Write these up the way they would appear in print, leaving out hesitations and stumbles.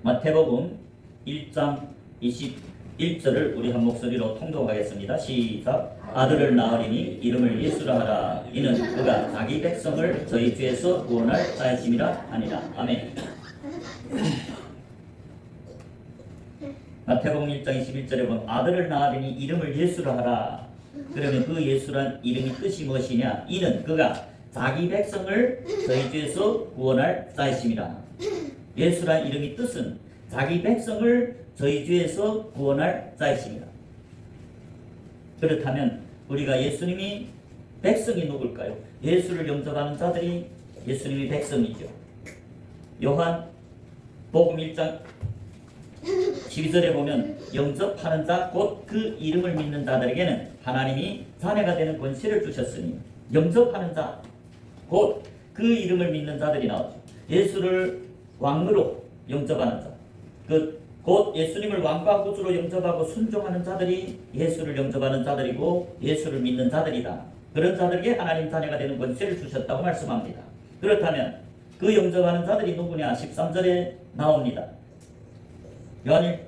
마태복음 1장 21절을 우리 한 목소리로 통독하겠습니다. 시작. 아들을 낳으리니 이름을 예수라 하라. 이는 그가 자기 백성을 저희 죄에서 구원할 자이심이라 하니라. 아멘. 마태복음 1장 21절에 보면 아들을 낳으리니 이름을 예수라 하라. 그러면 그 예수란 이름이 뜻이 무엇이냐? 이는 그가 자기 백성을 저희 죄에서 구원할 자이심이라. 예수란 이름이 뜻은 자기 백성을 저희 죄에서 구원할 자이심이라. 그렇다면 우리가 예수님이 백성이 누굴까요? 예수를 영접하는 자들이 예수님이 백성이죠. 요한 복음 1장 12절에 보면 영접하는 자 곧 그 이름을 믿는 자들에게는 하나님이 자녀가 되는 권세를 주셨으니, 영접하는 자 곧 그 이름을 믿는 자들이 나오죠. 예수를 왕으로 영접하는 자, 곧 예수님을 왕과 구주로 영접하고 순종하는 자들이 예수를 영접하는 자들이고 예수를 믿는 자들이다. 그런 자들에게 하나님 자녀가 되는 권세를 주셨다고 말씀합니다. 그렇다면 그 영접하는 자들이 누구냐? 13절에 나옵니다.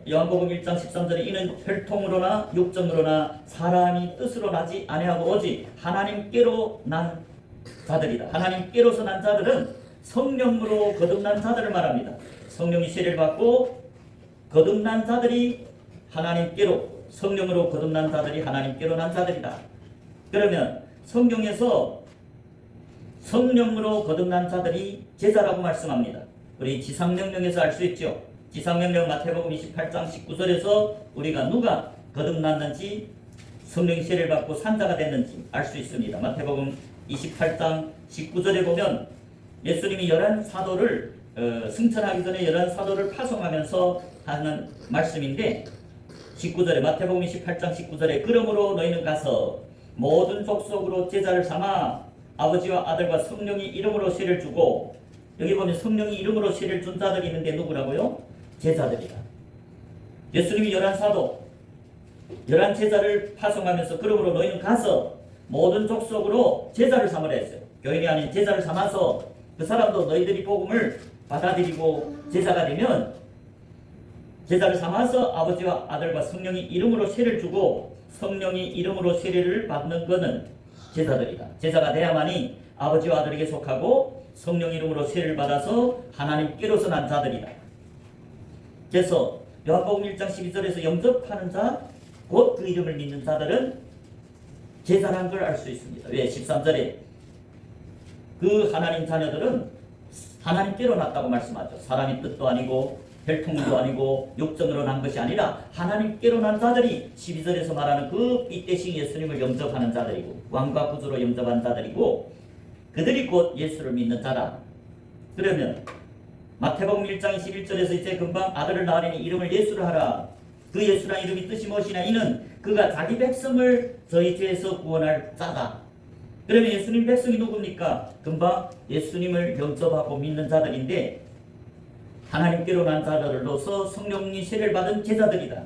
요한복음 1장 13절에 이는 혈통으로나 육정으로나 사람이 뜻으로 나지 아니하고 오직 하나님께로 난 자들이다. 하나님께로서 난 자들은 성령으로 거듭난 자들을 말합니다. 성령이 세례를 받고 거듭난 자들이 하나님께로, 성령으로 거듭난 자들이 하나님께로 난 자들이다. 그러면 성경에서 성령으로 거듭난 자들이 제자라고 말씀합니다. 우리 지상명령에서 알 수 있죠. 지상명령 마태복음 28장 19절에서 우리가 누가 거듭났는지, 성령이 세례를 받고 산자가 됐는지 알 수 있습니다. 마태복음 28장 19절에 보면 예수님이 11사도를 승천하기 전에 11사도를 파송하면서 하는 말씀인데, 19절에 마태복음 28장 19절에 그러므로 너희는 가서 모든 족속으로 제자를 삼아 아버지와 아들과 성령이 이름으로 세례를 주고, 여기 보면 성령이 이름으로 세례를 준 자들이 있는데 누구라고요? 제자들이다. 예수님이 11사도 11제자를 파송하면서 그러므로 너희는 가서 모든 족속으로 제자를 삼으라 했어요. 교인이 아닌 제자를 삼아서 그 사람도 너희들이 복음을 받아들이고 제자가 되면, 제자를 삼아서 아버지와 아들과 성령이 이름으로 세례를 주고 성령이 이름으로 세례를 받는 것은 제자들이다. 제자가 돼야만이 아버지와 아들에게 속하고 성령 이름으로 세례를 받아서 하나님께로서 난 자들이다. 그래서 요한복음 1장 12절에서 영접하는 자, 곧 그 이름을 믿는 자들은 제자라는 걸 알 수 있습니다. 왜? 13절에 그 하나님 자녀들은 하나님께로 났다고 말씀하죠. 사람의 뜻도 아니고 혈통도 아니고 육정으로 난 것이 아니라 하나님께로 난 자들이 12절에서 말하는 그 빛대신 예수님을 영접하는 자들이고 왕과 구주로 영접한 자들이고, 그들이 곧 예수를 믿는 자다. 그러면 마태복음 1장 21절에서 이제 금방 아들을 낳으리니 이름을 예수를 하라. 그 예수란 이름이 뜻이 무엇이냐? 이는 그가 자기 백성을 저희 죄에서 구원할 자다. 그러면 예수님 백성이 누굽니까? 금방 예수님을 영접하고 믿는 자들인데, 하나님께로 난 자들로서 성령이 세례를 받은 제자들이다.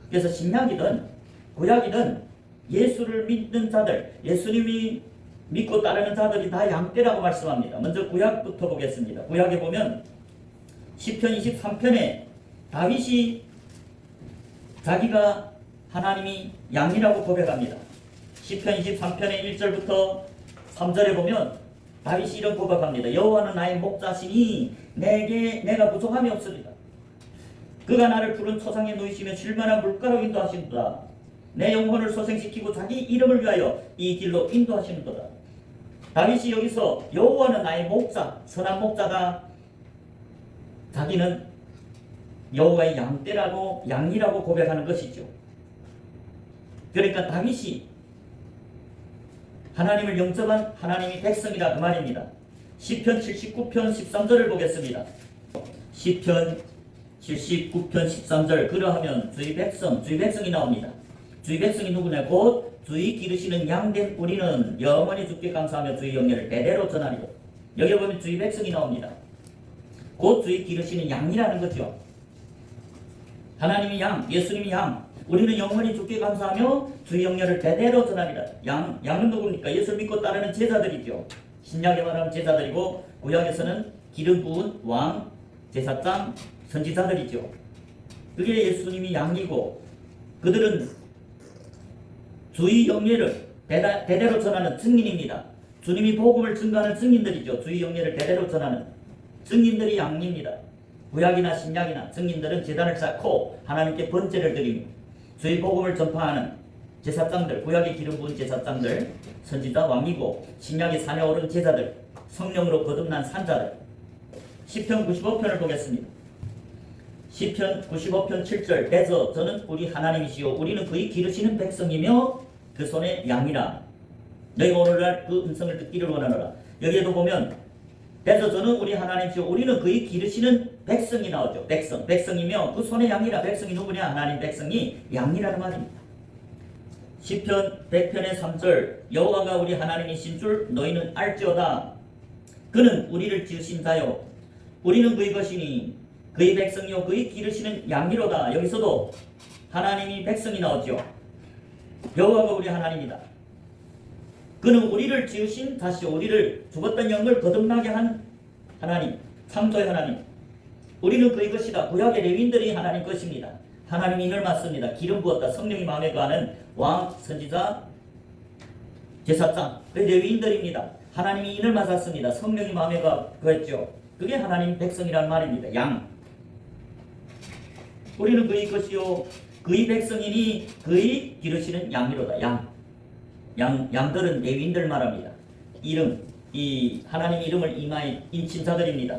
그래서 신약이든 구약이든 예수를 믿는 자들, 예수님이 믿고 따르는 자들이 다 양떼라고 말씀합니다. 먼저 구약부터 보겠습니다. 구약에 보면 시편 23편에 다윗이 자기가 하나님이 양이라고 고백합니다. 시편 23편의 1절부터 3절에 보면 다윗이 이런 고백합니다. 여호와는 나의 목자시니 내가 부족함이 없으리라. 그가 나를 푸른 초상에 누이시며 쉴만한 물가로 인도하시는도다. 내 영혼을 소생시키고 자기 이름을 위하여 이 길로 인도하시는도다. 다윗이 여기서 여호와는 나의 목자, 선한 목자다. 자기는 여호와의 양이라고 고백하는 것이죠. 그러니까 다윗이 하나님을 영접한 하나님이 백성이다 그 말입니다. 시편 79편 13절을 보겠습니다. 시편 79편 13절 그러하면 주의 백성이 나옵니다. 주의 백성이 누구냐? 곧 주의 기르시는 양된 우리는 영원히 주께 감사하며 주의 영예를 대대로 전하리라. 여기 보면 주의 백성이 나옵니다. 곧 주의 기르시는 양이라는 거죠. 하나님이 양, 예수님이 양, 우리는 영원히 주께 감사하며 주의 영예를 대대로 전하리라. 양은 누굽니까? 예수를 믿고 따르는 제자들이죠. 신약에 말하면 제자들이고, 구약에서는 기름 부은 왕, 제사장, 선지자들이죠. 그게 예수님이 양이고 그들은 주의 영예를 대대로 전하는 증인입니다. 주님이 복음을 증거하는 증인들이죠. 주의 영예를 대대로 전하는 증인들이 양입니다. 구약이나 신약이나 증인들은 제단을 쌓고 하나님께 번제를 드리며 주의 복음을 전파하는 제사장들, 구약의 기름 부은 제사장들, 선지자 왕이고 신약의 산에 오른 제자들, 성령으로 거듭난 산자들. 시편 95편을 보겠습니다. 시편 95편 7절 대저 저는 우리 하나님이시요 우리는 그의 기르시는 백성이며 그 손의 양이라. 너희가 오늘날 그 음성을 듣기를 원하노라. 여기에도 보면 대저 저는 우리 하나님이시요 우리는 그의 기르시는 백성이 나오죠. 백성이며 그 손의 양이라. 백성이 누구냐? 하나님 백성이 양이라는 말입니다. 시편 100편의 3절 여호와가 우리 하나님이신 줄 너희는 알지어다. 그는 우리를 지으신 자요 우리는 그의 것이니 그의 백성이요 그의 기르시는 양이로다. 여기서도 하나님이 백성이 나오죠. 여호와가 우리 하나님이다. 그는 우리를 지으신 자시요 우리를 죽었던 영을 거듭나게 한 하나님, 창조의 하나님. 우리는 그의 것이다. 구약의 레위인들이 하나님 것입니다. 하나님이 인을 맡습니다. 기름 부었다. 성령이 마음에 거하는 왕, 선지자, 제사장, 그 레위인들입니다. 하나님이 인을 맡았습니다. 성령이 마음에 거했죠. 그게 하나님 백성이라는 말입니다. 양. 우리는 그의 것이요 그의 백성이니 그의 기르시는 양이로다. 양들은 레위인들 말합니다. 이름, 이 하나님 이름을 이마에 인친 자들입니다.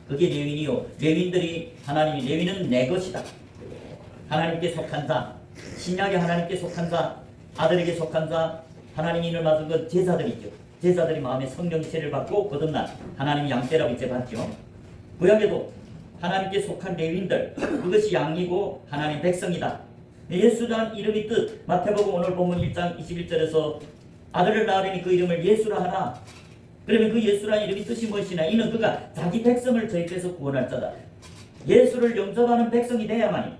그게 레위인이요 레위인들이 하나님이 레위는 내 것이다. 하나님께 속한 자, 신약의 하나님께 속한 자, 아들에게 속한 자, 하나님이 인을 맡은 건 제자들이죠. 제자들이 마음에 성령의 세를 받고 거듭난 하나님 양떼라고 이제 봤죠. 구약에도 하나님께 속한 레위인들, 그것이 양이고 하나님 백성이다. 예수란 이름이 뜻, 마태복음 오늘 본문 1장 21절에서 아들을 낳으려니 그 이름을 예수라 하라. 그러면 그 예수란 이름이 뜻이 무엇이냐? 이는 그가 자기 백성을 저희께서 구원할 자다. 예수를 영접하는 백성이 돼야만이,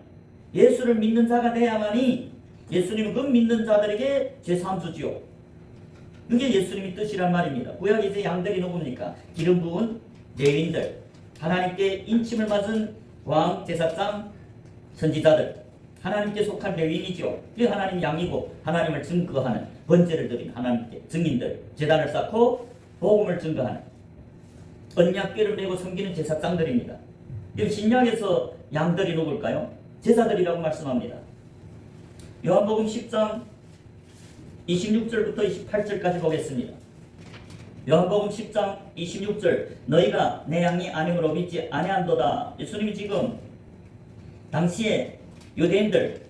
예수를 믿는 자가 돼야만이 예수님은 그 믿는 자들에게 죄사함 주지요. 그게 예수님의 뜻이란 말입니다. 구약에 이제 양들이 누굽니까? 기름 부은 레위인들, 하나님께 인침을 받은 왕, 제사장, 선지자들, 하나님께 속한 레위인이죠. 그 하나님 양이고 하나님을 증거하는, 번제를 드린 하나님께 증인들, 제단을 쌓고 복음을 증거하는 언약궤를 메고 섬기는 제사장들입니다. 이 신약에서 양들이 누굴까요? 제사들이라고 말씀합니다. 요한복음 10장 26절부터 28절까지 보겠습니다. 요한복음 10장 26절 너희가 내 양이 아님으로 믿지 아니한도다. 예수님이 지금 당시에 유대인들,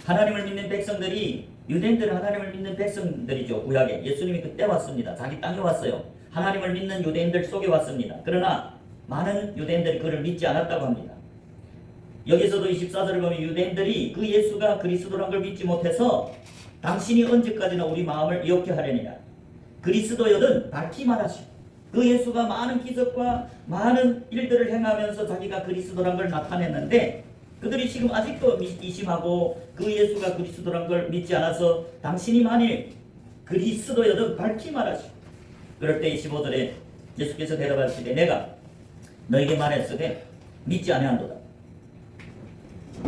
하나님을 믿는 백성들이, 유대인들은 하나님을 믿는 백성들이죠. 구약에 예수님이 그때 왔습니다. 자기 땅에 왔어요. 하나님을 믿는 유대인들 속에 왔습니다. 그러나 많은 유대인들이 그를 믿지 않았다고 합니다. 여기서도 24절을 보면 유대인들이 그 예수가 그리스도란 걸 믿지 못해서 당신이 언제까지나 우리 마음을 이렇게 하려니라. 그리스도여든 밝히 말하시오. 그 예수가 많은 기적과 많은 일들을 행하면서 자기가 그리스도란 걸 나타냈는데 그들이 지금 아직도 이심하고 그 예수가 그리스도란 걸 믿지 않아서 당신이 만일 그리스도여든 밝히 말하시오. 그럴 때 25절에 예수께서 대답하시되 내가 너에게 말했으되 믿지 아니한도다.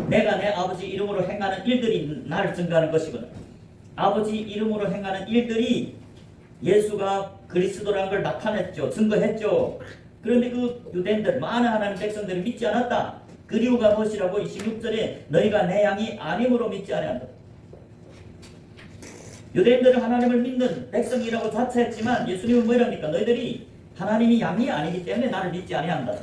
내가 내 아버지 이름으로 행하는 일들이 나를 증거하는 것이거든. 아버지 이름으로 행하는 일들이 예수가 그리스도라는 걸 나타냈죠. 증거했죠. 그런데 그 유대인들, 많은 하나님 백성들이 믿지 않았다. 그 이유가 무엇이라고 26절에 너희가 내 양이 아님으로 믿지 아니한다. 유대인들은 하나님을 믿는 백성이라고 자처했지만 예수님은 뭐랍니까? 너희들이 하나님이 양이 아니기 때문에 나를 믿지 아니한다.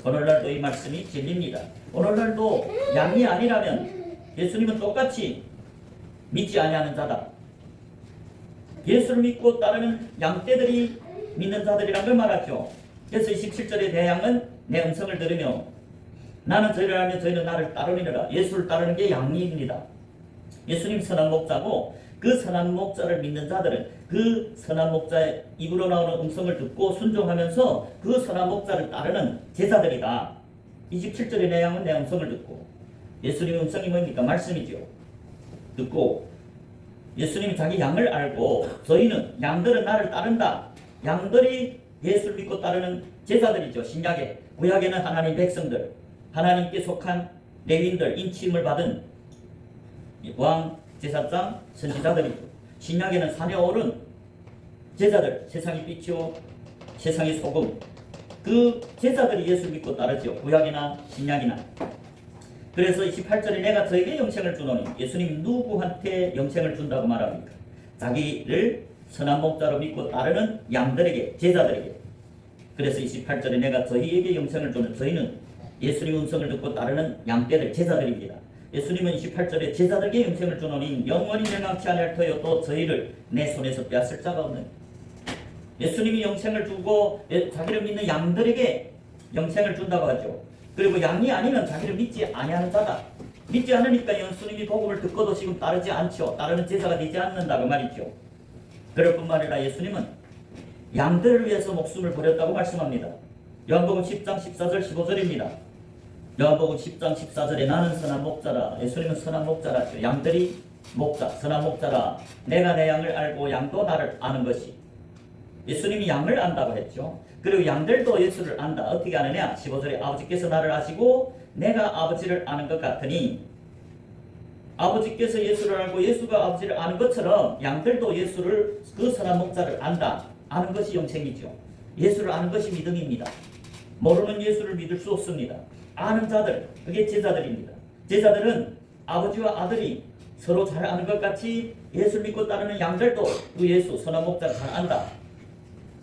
오늘날도 이 말씀이 진리입니다. 오늘날도 양이 아니라면 예수님은 똑같이 믿지 아니하는 자다. 예수를 믿고 따르는 양떼들이 믿는 자들이란 걸 말하죠. 그래서 27절에 내 양은 내 음성을 들으며 나는 저희를 알며 저희는 나를 따르리라. 예수를 따르는 게 양입니다. 예수님 선한 목자고 그 선한 목자를 믿는 자들은 그 선한 목자의 입으로 나오는 음성을 듣고 순종하면서 그 선한 목자를 따르는 제자들이다. 27절에 내 양은 내 음성을 듣고, 예수님의 음성이 뭡니까? 말씀이죠. 듣고 예수님이 자기 양을 알고 저희는 양들은 나를 따른다. 양들이 예수를 믿고 따르는 제자들이죠. 신약에, 구약에는 하나님 백성들, 하나님께 속한 레위인들, 인침을 받은 왕, 제사장, 선지자들이고, 신약에는 산에 오른 제자들, 세상의 빛이요 세상의 소금, 그 제자들이 예수를 믿고 따르죠. 구약이나 신약이나. 그래서 28절에 내가 저에게 영생을 주노니, 예수님 누구한테 영생을 준다고 말합니까? 자기를 선한 목자로 믿고 따르는 양들에게, 제자들에게. 그래서 28절에 내가 저희에게 영생을 주는, 저희는 예수님 음성을 듣고 따르는 양떼들, 제자들입니다. 예수님은 28절에 제자들에게 영생을 주노니 영원히 멸망치 아니할 터요 또 저희를 내 손에서 빼앗을 자가 없는. 예수님이 영생을 주고 자기를 믿는 양들에게 영생을 준다고 하죠. 그리고 양이 아니면 자기를 믿지 아니하는 자다. 믿지 않으니까 예수님이 복음을 듣고도 지금 따르지 않죠. 따르는 제자가 되지 않는다 그 말이죠. 그럴 뿐만 아니라 예수님은 양들을 위해서 목숨을 버렸다고 말씀합니다. 요한복음 10장 14절 15절입니다. 요한복음 10장 14절에 나는 선한 목자라. 예수님은 선한 목자라죠. 양들이 목자, 선한 목자라. 내가 내 양을 알고 양도 나를 아는 것이. 예수님이 양을 안다고 했죠. 그리고 양들도 예수를 안다. 어떻게 아느냐? 15절에 아버지께서 나를 아시고 내가 아버지를 아는 것 같으니, 아버지께서 예수를 알고 예수가 아버지를 아는 것처럼 양들도 예수를, 그 선한 목자를 안다. 아는 것이 영생이죠. 예수를 아는 것이 믿음입니다. 모르는 예수를 믿을 수 없습니다. 아는 자들, 그게 제자들입니다. 제자들은 아버지와 아들이 서로 잘 아는 것 같이 예수를 믿고 따르는 양들도 그 예수, 선한 목자를 잘 안다.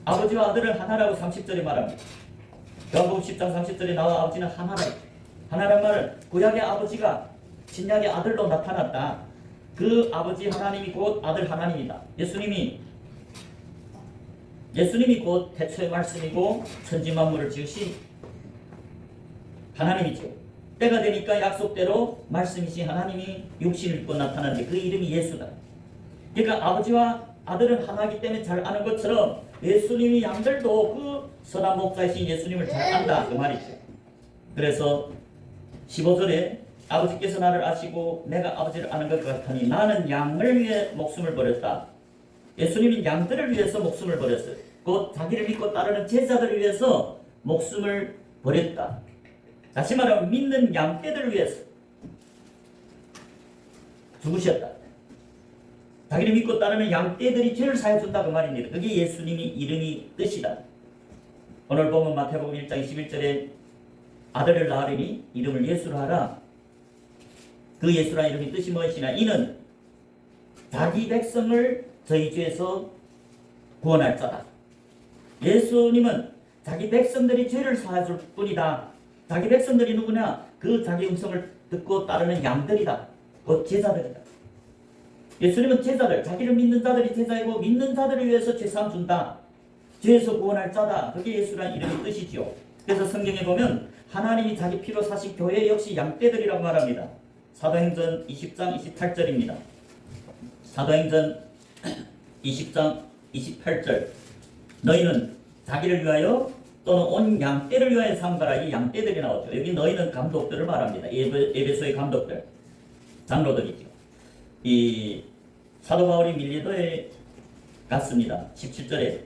아버지와 아들은 하나라고 30절에 말합니다. 요한복음 10장 30절에 나와 아버지는 하나라. 하나란 말은 구약의 아버지가 신약의 아들로 나타났다. 그 아버지 하나님이 곧 아들 하나님이다. 예수님이 곧 태초의 말씀이고 천지 만물을 지으신 하나님이죠. 때가 되니까 약속대로 말씀이신 하나님이 육신을 입고 나타났는데 그 이름이 예수다. 그러니까 아버지와 아들은 하나이기 때문에 잘 아는 것처럼 예수님이 양들도 그 선한 목자이신 예수님을 잘 안다 그 말이죠. 그래서 15절에 아버지께서 나를 아시고 내가 아버지를 아는 것 같으니 나는 양을 위해 목숨을 버렸다. 예수님이 양들을 위해서 목숨을 버렸어요. 곧 자기를 믿고 따르는 제자들을 위해서 목숨을 버렸다. 다시 말하면 믿는 양떼들을 위해서 죽으셨다. 자기를 믿고 따르는 양떼들이 죄를 사해준다 그 말입니다. 그게 예수님이 이름이 뜻이다. 오늘 보면 마태복음 1장 21절에 아들을 낳으리니 이름을 예수로 하라. 그 예수라 이름이 뜻이 무엇이냐? 이는 자기 백성을 저희 죄에서 구원할 자다. 예수님은 자기 백성들이 죄를 사해줄 뿐이다. 자기 백성들이 누구냐? 그 자기 음성을 듣고 따르는 양들이다. 곧 제자들이다. 예수님은 제자들, 자기를 믿는 자들이 제자이고 믿는 자들을 위해서 죄사함 준다. 죄에서 구원할 자다. 그게 예수란 이름의 뜻이지요. 그래서 성경에 보면 하나님이 자기 피로 사신 교회 역시 양떼들이라고 말합니다. 사도행전 20장 28절입니다. 사도행전 20장 28절 너희는 자기를 위하여 또는 온 양떼를 위하여 삼가라. 이 양떼들이 나오죠. 여기 너희는 감독들을 말합니다. 에베소의 감독들, 장로들이죠. 이 사도 바울이 밀레도에 갔습니다. 17절에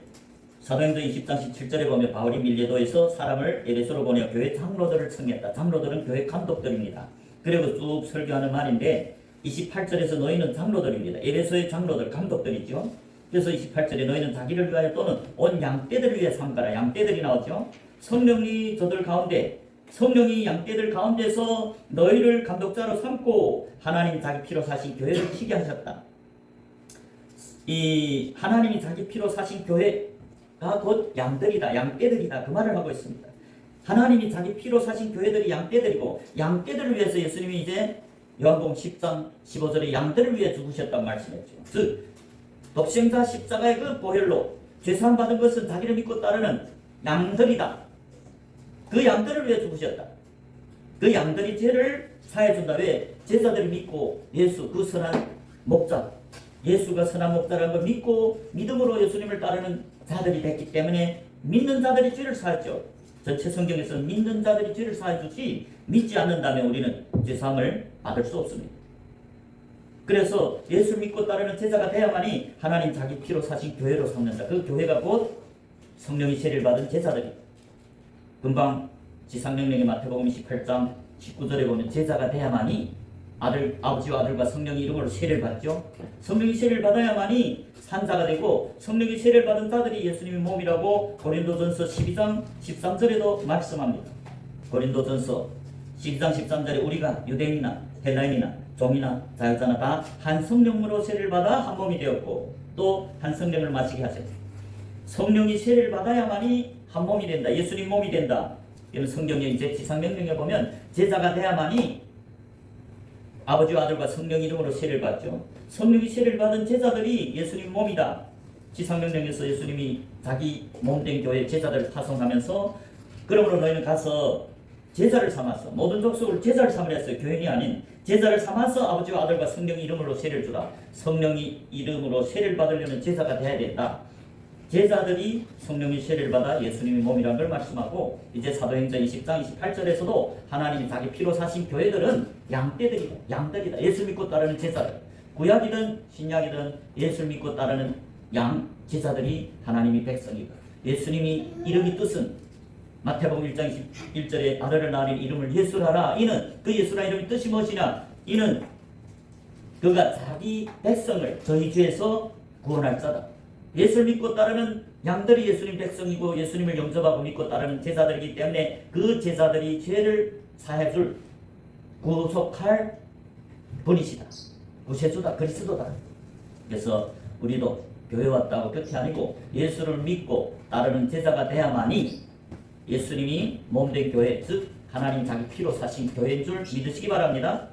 사도행전 20장 17절에 보면 바울이 밀레도에서 사람을 에베소로 보내어 교회 장로들을 청했다. 장로들은 교회 감독들입니다. 그리고 쭉 설교하는 말인데 28절에서 너희는 장로들입니다. 에베소의 장로들, 감독들이죠. 그래서 28절에 너희는 자기를 위하여 또는 온 양떼들을 위해 삼가라. 양떼들이 나오죠. 성령이 저들 가운데, 성령이 양떼들 가운데서 너희를 감독자로 삼고 하나님 자기 피로 사신 교회를 치게 하셨다. 이 하나님이 자기 피로 사신 교회가 곧 양들이다, 양떼들이다 그 말을 하고 있습니다. 하나님이 자기 피로 사신 교회들이 양떼들이고 양떼들을 위해서 예수님이 이제 요한복음 10장 15절에 양들을 위해 죽으셨다고 말씀했죠. 즉 독생자 십자가의 그 보혈로 죄사함 받은 것은 자기를 믿고 따르는 양들이다. 그 양들을 위해 죽으셨다. 그 양들이 죄를 사해준다. 왜? 제자들이 믿고 예수 그 선한 목자, 예수가 선한 목자라는 걸 믿고 믿음으로 예수님을 따르는 자들이 됐기 때문에 믿는 자들이 죄를 사했죠. 전체 성경에서는 믿는 자들이 죄를 사해주지 믿지 않는다면 우리는 죄사함을 받을 수 없습니다. 그래서 예수 믿고 따르는 제자가 되야만이 하나님 자기 피로 사신 교회로 삼는다. 그 교회가 곧 성령이 세례를 받은 제자들입니다. 금방 지상명령의 마태복음 18장 19절에 보면 제자가 돼야만이 아버지와 아들과 성령의 이름으로 세례를 받죠. 성령이 세례를 받아야만이 산자가 되고, 성령이 세례를 받은 자들이 예수님의 몸이라고 고린도전서 12장 13절에도 말씀합니다. 고린도전서 12장 13절에 우리가 유대인이나 헬라인이나 종이나 자유자나 다 한 성령으로 세례를 받아 한 몸이 되었고 또 한 성령을 마시게 하셨다. 성령이 세례를 받아야만이 한 몸이 된다. 예수님 몸이 된다. 이런 성경에 이제 지상명령에 보면 제자가 돼야만이 아버지와 아들과 성령 이름으로 세례를 받죠. 성령이 세례를 받은 제자들이 예수님 몸이다. 지상명령에서 예수님이 자기 몸된 교회 제자들을 파송하면서 그러므로 너희는 가서 제자를 삼아서 모든 족속을 제자를 삼으라 했어요. 교인이 아닌 제자를 삼아서 아버지와 아들과 성령 이름으로 세례를 주라. 성령이 이름으로 세례를 받으려면 제자가 돼야 된다. 제자들이 성령의 세례를 받아 예수님의 몸이라는 걸 말씀하고, 이제 사도행전 20장 28절에서도 하나님이 자기 피로 사신 교회들은 양들이다. 예수 믿고 따르는 제자들, 구약이든 신약이든 예수 믿고 따르는 양 제자들이 하나님의 백성이다. 예수님이 이름이 뜻은 마태복음 1장 21절에 아들을 낳으니 이름을 예수라라. 이는 그 예수라는 이름의 뜻이 무엇이냐? 이는 그가 자기 백성을 저희 죄에서 구원할 자다. 예수를 믿고 따르는 양들이 예수님 백성이고 예수님을 영접하고 믿고 따르는 제자들이기 때문에 그 제자들이 죄를 사해줄 구속할 분이시다. 구세주다. 그리스도다. 그래서 우리도 교회 왔다고 끝이 아니고 예수를 믿고 따르는 제자가 돼야만이 예수님이 몸된 교회, 즉 하나님 자기 피로 사신 교회인 줄 믿으시기 바랍니다.